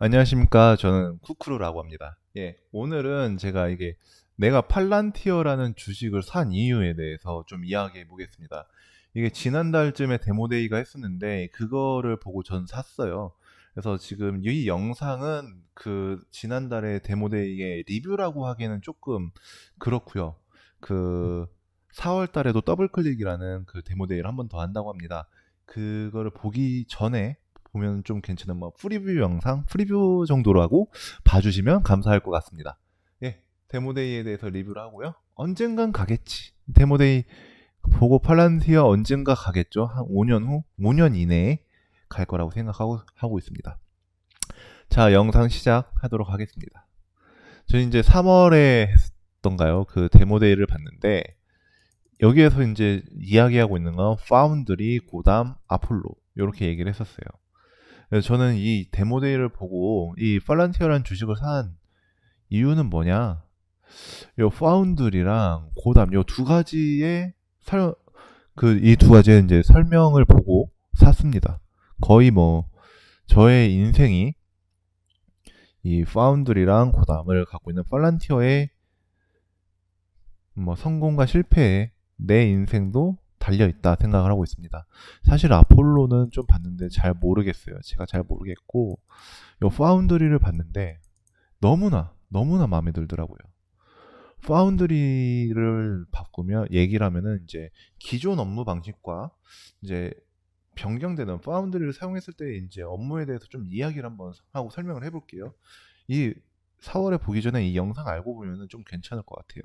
안녕하십니까. 저는 쿠크루라고 합니다. 예, 오늘은 제가 내가 팔란티어라는 주식을 산 이유에 대해서 좀 이야기해 보겠습니다. 이게 지난달쯤에 데모데이가 했었는데 그거를 보고 전 샀어요. 그래서 지금 이 영상은 그 지난달에 데모데이의 리뷰라고 하기에는 조금 그렇고요. 그 4월 달에도 더블클릭이라는 그 데모데이를 한 번 더 한다고 합니다. 그거를 보기 전에 보면 좀 괜찮은 프리뷰 영상, 프리뷰 정도로 하고 봐주시면 감사할 것 같습니다. 예, 데모데이에 대해서 리뷰를 하고요. 언젠간 가겠지. 데모데이 보고 팔란티어 언젠가 가겠죠. 한 5년 후, 5년 이내에 갈 거라고 생각하고 있습니다. 자, 영상 시작하도록 하겠습니다. 저는 이제 3월에 했던가요? 그 데모데이를 봤는데 여기에서 이제 이야기하고 있는 건 파운드리, 고담, 아폴로 이렇게 얘기를 했었어요. 그래서 저는 이 데모데이를 보고 이 팔란티어라는 주식을 산 이유는 뭐냐? 요 파운드리랑 고담 요 두 가지의 이 두 가지의 이제 설명을 보고 샀습니다. 거의 저의 인생이 이 파운드리랑 고담을 갖고 있는 팔란티어의 성공과 실패에 내 인생도 달려있다 생각을 하고 있습니다. 사실 아폴로는 좀 봤는데 잘 모르겠어요. 제가 잘 모르겠고 요 파운드리를 봤는데 너무나 마음에 들더라고요. 파운드리를 바꾸면 얘기를 하면은 이제 기존 업무 방식과 이제 변경되는 파운드리를 사용했을 때 이제 업무에 대해서 좀 이야기를 한번 하고 설명을 해볼게요. 이 4월에 보기 전에 이 영상 알고 보면은 좀 괜찮을 것 같아요.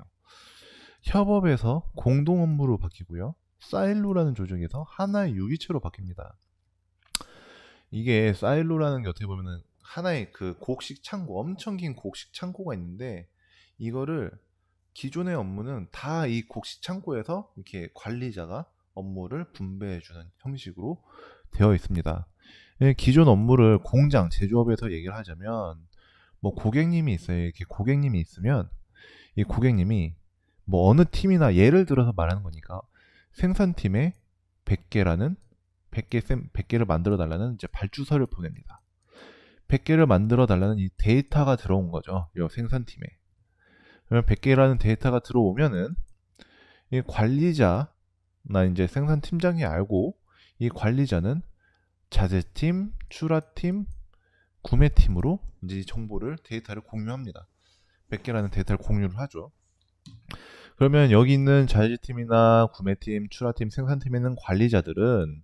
협업에서 공동 업무로 바뀌고요. 사일로라는 조직에서 하나의 유기체로 바뀝니다. 이게 사일로라는 게 어떻게 보면은 하나의 그 곡식 창고, 엄청 긴 곡식 창고가 있는데 이거를 기존의 업무는 다 이 곡식 창고에서 이렇게 관리자가 업무를 분배해주는 형식으로 되어 있습니다. 기존 업무를 공장, 제조업에서 얘기를 하자면 고객님이 있어요. 이렇게 고객님이 있으면 이 고객님이 어느 팀이나 예를 들어서 말하는 거니까 생산팀에 100개라는 100개를 만들어 달라는 이제 발주서를 보냅니다. 100개를 만들어 달라는 이 데이터가 들어온 거죠. 이 생산팀에. 그러면 100개라는 데이터가 들어오면은 이 관리자나 이제 생산팀장이 알고 이 관리자는 자재팀, 출하팀, 구매팀으로 이제 정보를 데이터를 공유합니다. 100개라는 데이터를 공유를 하죠. 그러면 여기 있는 자재팀이나 구매팀, 출하팀, 생산팀에 있는 관리자들은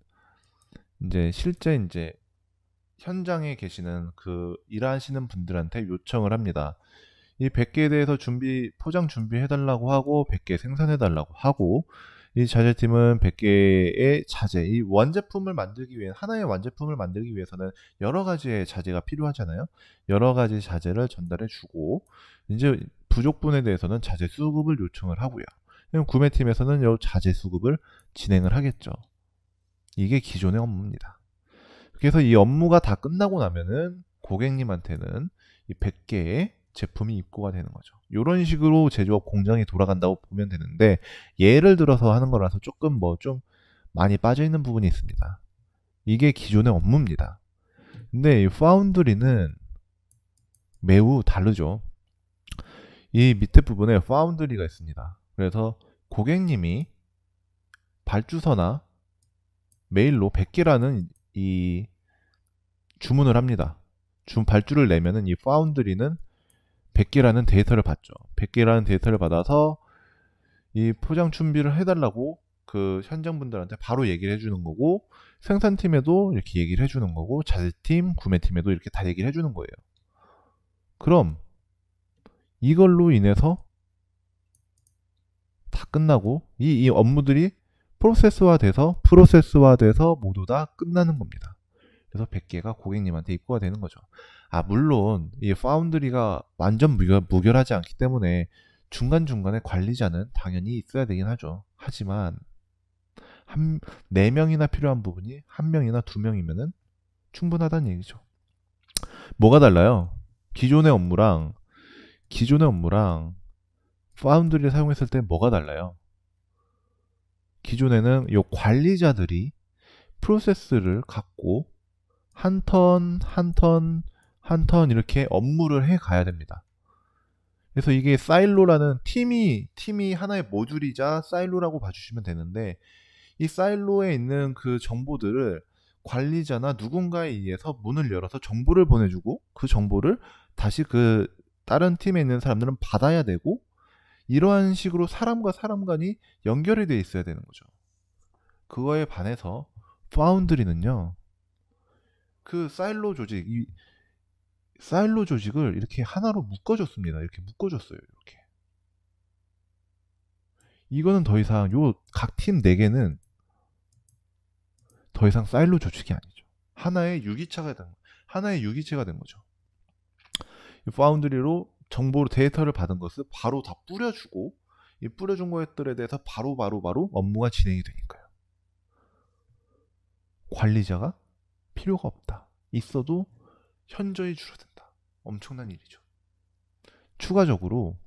이제 실제 이제 현장에 계시는 그 일하시는 분들한테 요청을 합니다. 이 100개에 대해서 포장 준비해달라고 하고 100개 생산해달라고 하고 이 자재팀은 100개의 자재, 이 완제품을 만들기 위해 하나의 완제품을 만들기 위해서는 여러 가지의 자재가 필요하잖아요. 여러 가지 자재를 전달해 주고 이제 부족분에 대해서는 자재 수급을 요청을 하고요. 그럼 구매팀에서는 이 자재 수급을 진행을 하겠죠. 이게 기존의 업무입니다. 그래서 이 업무가 다 끝나고 나면은 고객님한테는 이 100개의 제품이 입고가 되는 거죠. 이런 식으로 제조업 공장이 돌아간다고 보면 되는데 예를 들어서 하는 거라서 조금 좀 많이 빠져 있는 부분이 있습니다. 이게 기존의 업무입니다. 근데 이 파운드리는 매우 다르죠. 이 밑에 부분에 파운드리가 있습니다. 그래서 고객님이 발주서나 메일로 100개라는 이 주문을 합니다. 발주를 내면은 이 파운드리는 100개라는 데이터를 받죠. 100개라는 데이터를 받아서 이 포장 준비를 해달라고 그 현장 분들한테 바로 얘기를 해주는 거고 생산팀에도 이렇게 얘기를 해주는 거고 자재팀, 구매팀에도 이렇게 다 얘기를 해주는 거예요. 그럼 이걸로 인해서 다 끝나고 이 업무들이 프로세스화돼서 모두 다 끝나는 겁니다. 그래서 100개가 고객님한테 입고가 되는 거죠. 물론 이 파운드리가 완전 무결하지 않기 때문에 중간중간에 관리자는 당연히 있어야 되긴 하죠. 하지만 4명이나 필요한 부분이 1명이나 2명이면은 충분하다는 얘기죠. 뭐가 달라요? 기존의 업무랑 파운드리를 사용했을 때 뭐가 달라요? 기존에는 이 관리자들이 프로세스를 갖고 한 턴 한 턴 이렇게 업무를 해 가야 됩니다. 그래서 이게 사일로라는 팀이 하나의 모듈이자 사일로라고 봐주시면 되는데, 이 사일로에 있는 그 정보들을 관리자나 누군가에 의해서 문을 열어서 정보를 보내주고, 그 정보를 다시 그 다른 팀에 있는 사람들은 받아야 되고, 이러한 식으로 사람과 사람 간이 연결이 돼 있어야 되는 거죠. 그거에 반해서 파운드리는요, 그 사일로 조직을 이렇게 하나로 묶어줬습니다. 이렇게 묶어줬어요. 이렇게. 이거는 더 이상 요 각 팀 4개는 더 이상 사일로 조직이 아니죠. 하나의 유기체가 된 거죠. 파운드리로 정보로 데이터를 받은 것을 바로 다 뿌려주고, 이 뿌려준 것들에 대해서 바로 업무가 진행이 되니까요. 관리자가 필요가 없다. 있어도 현저히 줄어든다. 엄청난 일이죠. 추가적으로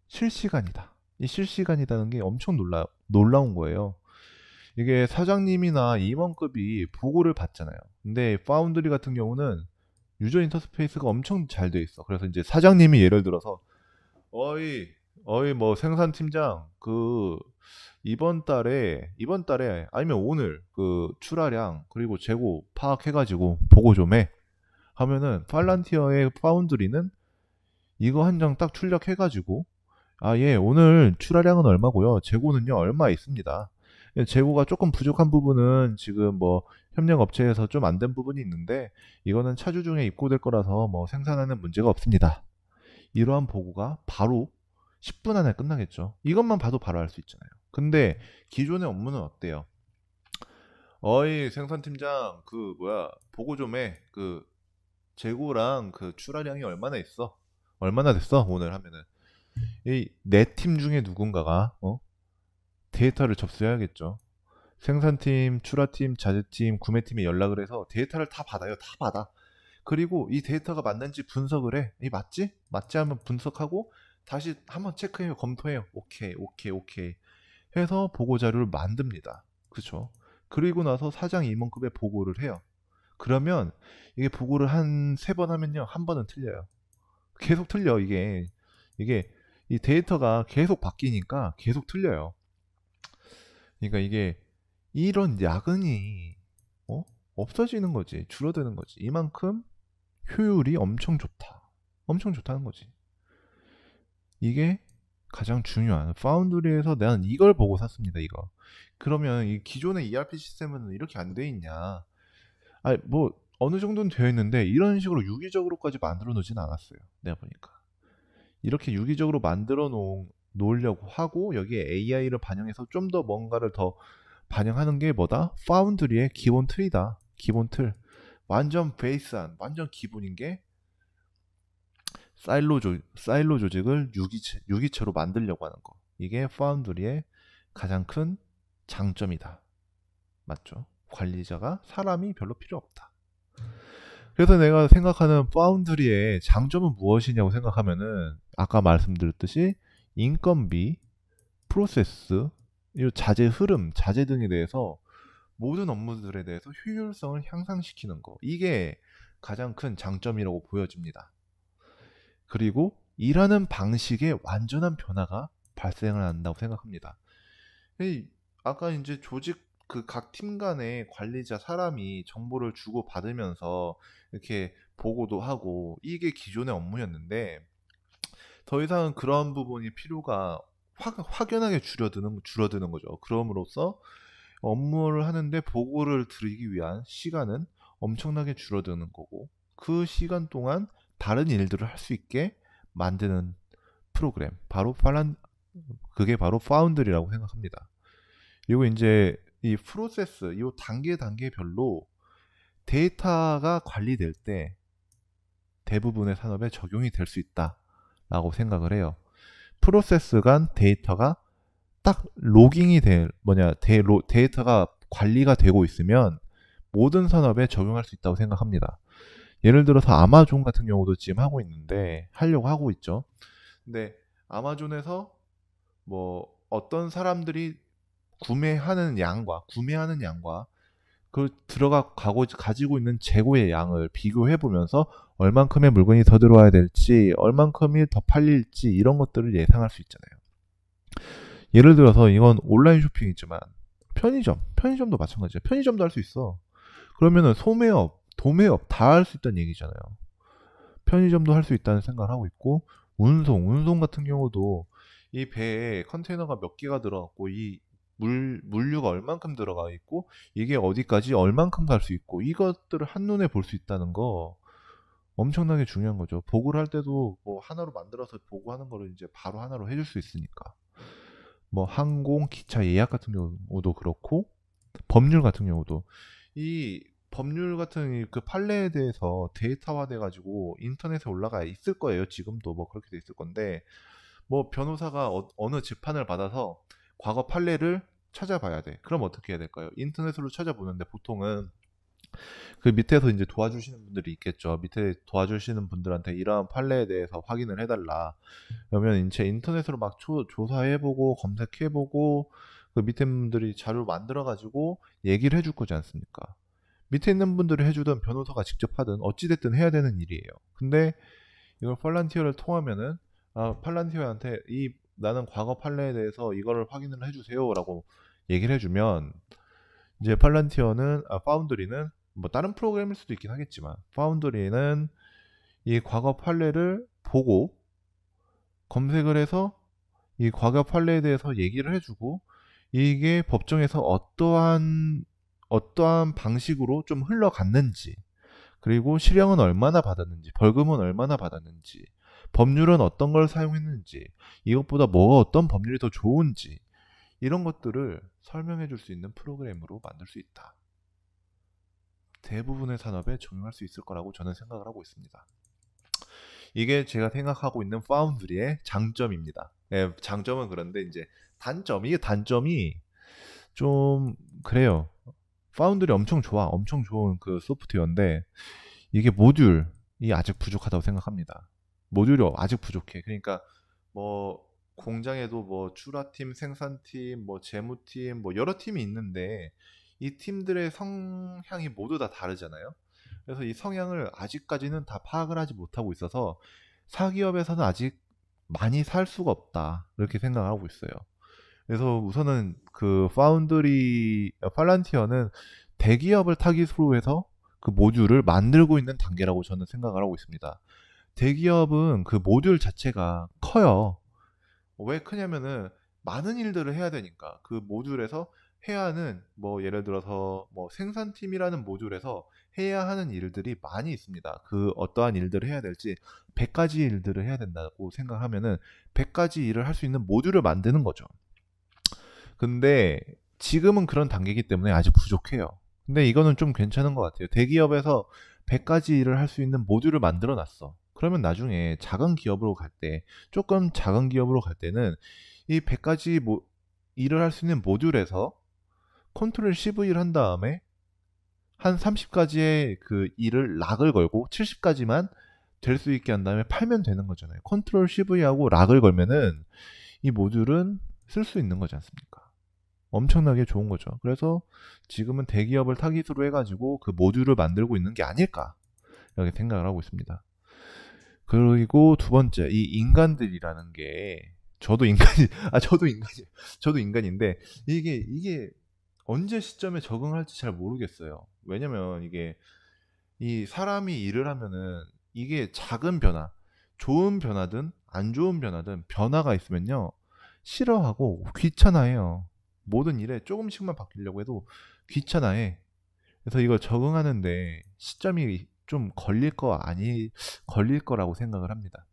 실시간이다. 이 실시간이라는 게 엄청 놀라운 거예요. 이게 사장님이나 임원급이 보고를 받잖아요. 근데 파운드리 같은 경우는 유저 인터스페이스가 엄청 잘 돼 있어. 그래서 이제 사장님이 예를 들어서 어이 뭐 생산팀장 그 이번 달에 아니면 오늘 그 출하량 그리고 재고 파악해가지고 보고 좀 해. 하면은 팔란티어의 파운드리는 이거 한 장 딱 출력해가지고, 아, 예, 오늘 출하량은 얼마고요. 재고는요 얼마 있습니다. 예, 재고가 조금 부족한 부분은 지금 뭐 협력 업체에서 좀 안 된 부분이 있는데, 이거는 차주 중에 입고될 거라서 뭐 생산하는 문제가 없습니다. 이러한 보고가 바로 10분 안에 끝나겠죠. 이것만 봐도 바로 알 수 있잖아요. 근데 기존의 업무는 어때요? 어이 생산팀장 그 뭐야 보고 좀 해. 그 재고랑 그 출하량이 얼마나 있어? 얼마나 됐어? 오늘 하면은 이 네 팀 중에 누군가가 데이터를 접수해야겠죠. 생산팀, 출하팀, 자재팀, 구매팀에 연락을 해서 데이터를 다 받아요. 다 받아. 그리고 이 데이터가 맞는지 분석을 해. 이 맞지? 맞지 하면 분석하고 다시 한번 체크해요. 검토해요. 오케이, 오케이, 오케이. 해서 보고 자료를 만듭니다. 그쵸? 그리고 나서 사장 임원급에 보고를 해요. 그러면 이게 보고를 한 3번 하면요. 한 번은 틀려요. 계속 틀려, 이게 이 데이터가 계속 바뀌니까 계속 틀려요. 그러니까 이게 이런 야근이 어? 없어지는 거지. 줄어드는 거지. 이만큼 효율이 엄청 좋다. 엄청 좋다는 거지. 이게 가장 중요한 파운드리에서 나는 이걸 보고 샀습니다. 이거. 그러면 이 기존의 ERP 시스템은 이렇게 안 돼 있냐? 아니 뭐 어느 정도는 되어 있는데 이런 식으로 유기적으로까지 만들어 놓진 않았어요. 내가 보니까. 이렇게 유기적으로 놓으려고 하고 여기에 AI를 반영해서 좀 더 뭔가를 더 반영하는 게 뭐다? 파운드리의 기본 틀이다. 기본 틀. 완전 베이스한, 완전 기본인 게 사일로 조직을 유기체로 만들려고 하는 거. 이게 파운드리의 가장 큰 장점이다. 맞죠? 관리자가 사람이 별로 필요 없다. 그래서 내가 생각하는 파운드리의 장점은 무엇이냐고 생각하면은 아까 말씀드렸듯이 인건비, 프로세스, 이 자재 흐름, 자재 등에 대해서 모든 업무들에 대해서 효율성을 향상시키는 거. 이게 가장 큰 장점이라고 보여집니다. 그리고 일하는 방식에 완전한 변화가 발생을 한다고 생각합니다. 아까 이제 조직 그 각 팀 간의 관리자 사람이 정보를 주고 받으면서 이렇게 보고도 하고 이게 기존의 업무였는데 더 이상은 그런 부분이 필요가 확연하게 줄어드는 거죠. 그럼으로써 업무를 하는데 보고를 드리기 위한 시간은 엄청나게 줄어드는 거고 그 시간 동안 다른 일들을 할 수 있게 만드는 프로그램 그게 바로 파운드리라고 생각합니다. 그리고 이제 이 프로세스 이 단계별로 데이터가 관리될 때 대부분의 산업에 적용이 될 수 있다라고 생각을 해요. 프로세스 간 데이터가 딱 데이터가 관리가 되고 있으면 모든 산업에 적용할 수 있다고 생각합니다. 예를 들어서 아마존 같은 경우도 지금 하려고 하고 있죠. 근데 아마존에서 뭐 어떤 사람들이 구매하는 양과 그 가지고 있는 재고의 양을 비교해 보면서 얼만큼의 물건이 더 들어와야 될지, 얼만큼이 더 팔릴지 이런 것들을 예상할 수 있잖아요. 예를 들어서 이건 온라인 쇼핑이지만 편의점도 마찬가지야. 편의점도 할 수 있어. 그러면은 소매업, 도매업 다 할 수 있다는 얘기잖아요. 편의점도 할 수 있다는 생각을 하고 있고, 운송 같은 경우도 이 배에 컨테이너가 몇 개가 들어갔고 이 물류가 얼만큼 들어가 있고 이게 어디까지 얼만큼 갈 수 있고 이것들을 한눈에 볼 수 있다는 거 엄청나게 중요한 거죠. 보고를 할 때도 뭐 하나로 만들어서 보고하는 거를 이제 바로 하나로 해줄 수 있으니까. 뭐 항공, 기차 예약 같은 경우도 그렇고 법률 같은 경우도 이 법률 같은 그 판례에 대해서 데이터화돼 가지고 인터넷에 올라가 있을 거예요. 지금도 뭐 그렇게 돼 있을 건데 뭐 변호사가 어느 재판을 받아서 과거 판례를 찾아봐야 돼. 그럼 어떻게 해야 될까요? 인터넷으로 찾아보는데 보통은 그 밑에서 이제 도와주시는 분들이 있겠죠. 밑에 도와주시는 분들한테 이러한 판례에 대해서 확인을 해달라. 그러면 이제 인터넷으로 막 조사해보고 검색해보고 그 밑에 분들이 자료 만들어가지고 얘기를 해줄 거지 않습니까? 밑에 있는 분들이 해주든 변호사가 직접 하든 어찌됐든 해야 되는 일이에요. 근데 이걸 팔란티어를 통하면은 팔란티어한테 나는 과거 판례에 대해서 이거를 확인을 해주세요라고 얘기를 해주면 이제 파운드리는 뭐 다른 프로그램일 수도 있긴 하겠지만 파운드리는 이 과거 판례를 보고 검색을 해서 이 과거 판례에 대해서 얘기를 해주고 이게 법정에서 어떠한 방식으로 좀 흘러갔는지 그리고 실형은 얼마나 받았는지 벌금은 얼마나 받았는지 법률은 어떤 걸 사용했는지 이것보다 뭐가 어떤 법률이 더 좋은지 이런 것들을 설명해 줄 수 있는 프로그램으로 만들 수 있다. 대부분의 산업에 적용할 수 있을 거라고 저는 생각을 하고 있습니다. 이게 제가 생각하고 있는 파운드리의 장점입니다. 네, 장점은 그런데 이제 이게 단점이 좀 그래요. 파운드리 엄청 좋아. 엄청 좋은 그 소프트웨어인데 이게 모듈이 아직 부족하다고 생각합니다. 모듈이 아직 부족해. 그러니까 뭐 공장에도 뭐 출하팀, 생산팀, 뭐 재무팀, 뭐 여러 팀이 있는데 이 팀들의 성향이 모두 다 다르잖아요. 그래서 이 성향을 아직까지는 다 파악을 하지 못하고 있어서 사기업에서는 아직 많이 살 수가 없다. 이렇게 생각하고 있어요. 그래서 우선은 그 팔란티어는 대기업을 타깃으로 해서 그 모듈을 만들고 있는 단계라고 저는 생각을 하고 있습니다. 대기업은 그 모듈 자체가 커요. 왜 크냐면은 많은 일들을 해야 되니까 그 모듈에서 해야 하는 뭐 예를 들어서 뭐 생산팀이라는 모듈에서 해야 하는 일들이 많이 있습니다. 그 어떠한 일들을 해야 될지 100가지 일들을 해야 된다고 생각하면은 100가지 일을 할 수 있는 모듈을 만드는 거죠. 근데 지금은 그런 단계이기 때문에 아직 부족해요. 근데 이거는 좀 괜찮은 것 같아요. 대기업에서 100가지 일을 할 수 있는 모듈을 만들어 놨어. 그러면 나중에 조금 작은 기업으로 갈 때는 이 100가지 일을 할 수 있는 모듈에서 컨트롤 CV를 한 다음에 한 30가지의 그 일을 락을 걸고 70가지만 될 수 있게 한 다음에 팔면 되는 거잖아요. 컨트롤 CV하고 락을 걸면은 이 모듈은 쓸 수 있는 거지 않습니까? 엄청나게 좋은 거죠. 그래서 지금은 대기업을 타깃으로 해가지고 그 모듈을 만들고 있는 게 아닐까 이렇게 생각을 하고 있습니다. 그리고 두 번째, 이 인간들이라는 게 저도 인간인데 이게 언제 시점에 적응할지 잘 모르겠어요. 왜냐면 이게 이 사람이 일을 하면은 이게 작은 변화, 좋은 변화든 안 좋은 변화든 변화가 있으면요 싫어하고 귀찮아해요. 모든 일에 조금씩만 바뀌려고 해도 귀찮아해. 그래서 이거 적응하는데 시점이 좀 걸릴 거라고 생각을 합니다.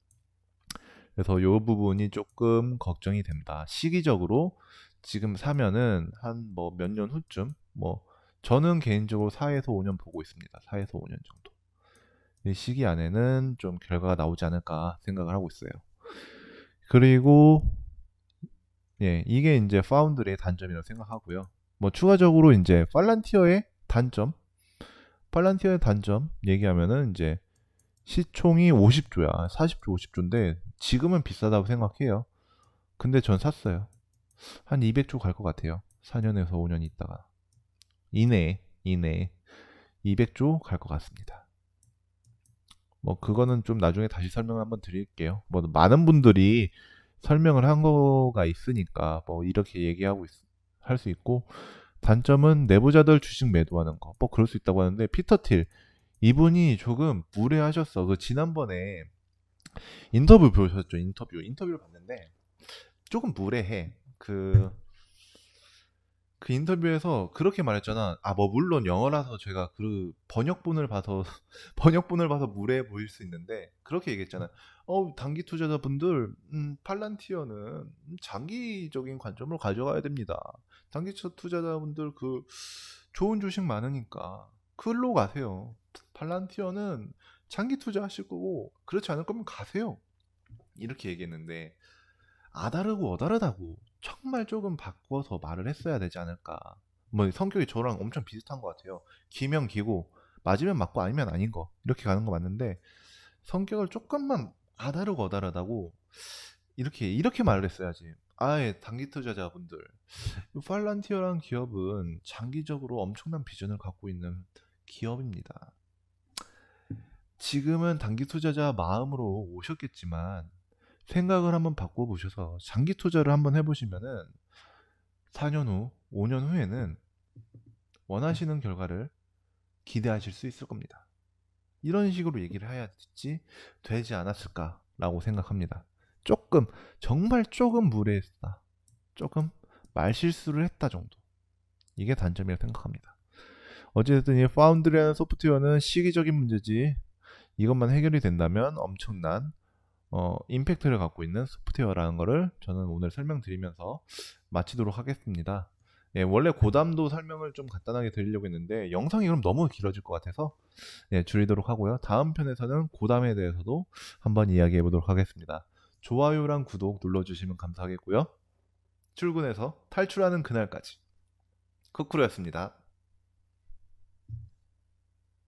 그래서 이 부분이 조금 걱정이 된다. 시기적으로 지금 사면은 한 뭐 몇 년 후쯤 뭐 저는 개인적으로 4에서 5년 보고 있습니다. 4에서 5년 정도. 이 시기 안에는 좀 결과가 나오지 않을까 생각을 하고 있어요. 그리고 예, 이게 이제 파운드리의 단점이라고 생각하고요. 뭐 추가적으로 이제 팔란티어의 단점 얘기하면은 이제 시총이 50조야. 40조, 50조인데 지금은 비싸다고 생각해요. 근데 전 샀어요. 한 200조 갈 것 같아요. 4년에서 5년 있다가. 이내에. 이내에 200조 갈 것 같습니다. 뭐 그거는 좀 나중에 다시 설명을 한번 드릴게요. 뭐 많은 분들이 설명을 한 거가 있으니까 뭐 이렇게 얘기하고 할 수 있고, 단점은 내부자들 주식 매도하는 거. 뭐 그럴 수 있다고 하는데, 피터 틸 이분이 조금 무례하셨어. 그 지난번에 인터뷰 보셨죠? 인터뷰를 봤는데 조금 무례해. 그 인터뷰에서 그렇게 말했잖아. 아, 뭐 물론 영어라서 제가 그 번역본을 봐서 번역본을 봐서 무례해 보일 수 있는데, 그렇게 얘기했잖아. 단기 투자자분들, 팔란티어는 장기적인 관점을 가져가야 됩니다. 단기 투자자분들 그 좋은 주식 많으니까 그걸로 가세요. 팔란티어는 장기 투자하실 거고, 그렇지 않을 거면 가세요. 이렇게 얘기했는데, 아다르고 어다르다고 정말 조금 바꿔서 말을 했어야 되지 않을까. 뭐 성격이 저랑 엄청 비슷한 것 같아요. 기면 기고 맞으면 맞고 아니면 아닌 거, 이렇게 가는 거 맞는데, 성격을 조금만 아다르고 어다르다고 이렇게 말을 했어야지. 아예 단기 투자자분들, 팔란티어란 기업은 장기적으로 엄청난 비전을 갖고 있는 기업입니다. 지금은 단기 투자자 마음으로 오셨겠지만 생각을 한번 바꿔보셔서 장기 투자를 한번 해보시면은 4년 후, 5년 후에는 원하시는 결과를 기대하실 수 있을 겁니다. 이런 식으로 얘기를 해야지 되지 않았을까라고 생각합니다. 조금, 정말 조금 무례했다. 조금 말실수를 했다 정도. 이게 단점이라고 생각합니다. 어쨌든 이 파운드리라는 소프트웨어는 시기적인 문제지, 이것만 해결이 된다면 엄청난 임팩트를 갖고 있는 소프트웨어라는 거를 저는 오늘 설명드리면서 마치도록 하겠습니다. 예, 원래 고담도 설명을 좀 간단하게 드리려고 했는데 영상이 그럼 너무 길어질 것 같아서 줄이도록 하고요. 다음 편에서는 고담에 대해서도 한번 이야기해 보도록 하겠습니다. 좋아요랑 구독 눌러주시면 감사하겠고요. 출근해서 탈출하는 그날까지, 쿠쿠루였습니다.